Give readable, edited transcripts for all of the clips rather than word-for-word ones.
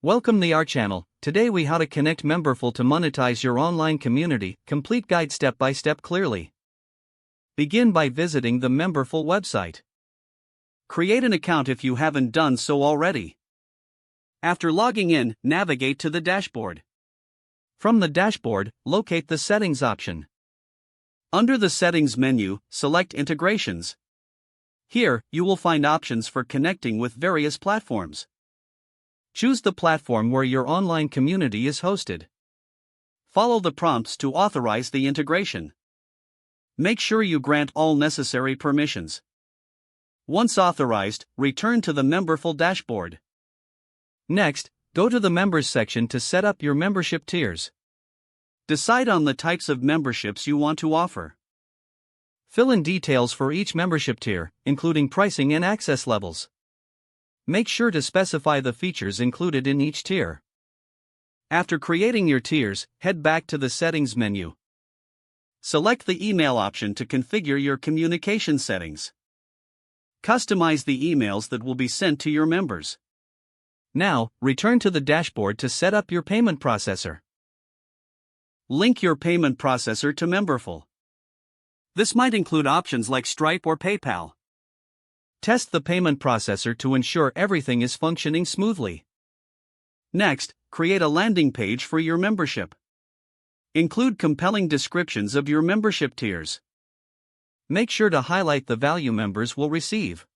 Welcome to our channel. Today we how to connect Memberful to monetize your online community. Complete guide step by step clearly. Begin by visiting the Memberful website. Create an account if you haven't done so already. After logging in, navigate to the dashboard. From the dashboard, locate the Settings option. Under the Settings menu, select Integrations. Here, you will find options for connecting with various platforms. Choose the platform where your online community is hosted. Follow the prompts to authorize the integration. Make sure you grant all necessary permissions. Once authorized, return to the Memberful dashboard. Next, go to the Members section to set up your membership tiers. Decide on the types of memberships you want to offer. Fill in details for each membership tier, including pricing and access levels. Make sure to specify the features included in each tier. After creating your tiers, head back to the Settings menu. Select the email option to configure your communication settings. Customize the emails that will be sent to your members. Now, return to the dashboard to set up your payment processor. Link your payment processor to Memberful. This might include options like Stripe or PayPal. Test the payment processor to ensure everything is functioning smoothly. Next, create a landing page for your membership. Include compelling descriptions of your membership tiers. Make sure to highlight the value members will receive.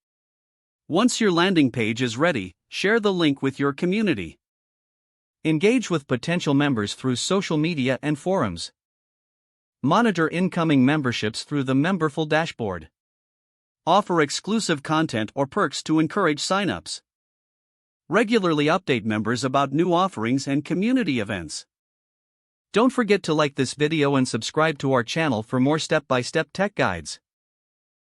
Once your landing page is ready, share the link with your community. Engage with potential members through social media and forums. Monitor incoming memberships through the Memberful dashboard. Offer exclusive content or perks to encourage signups. Regularly update members about new offerings and community events. Don't forget to like this video and subscribe to our channel for more step-by-step tech guides.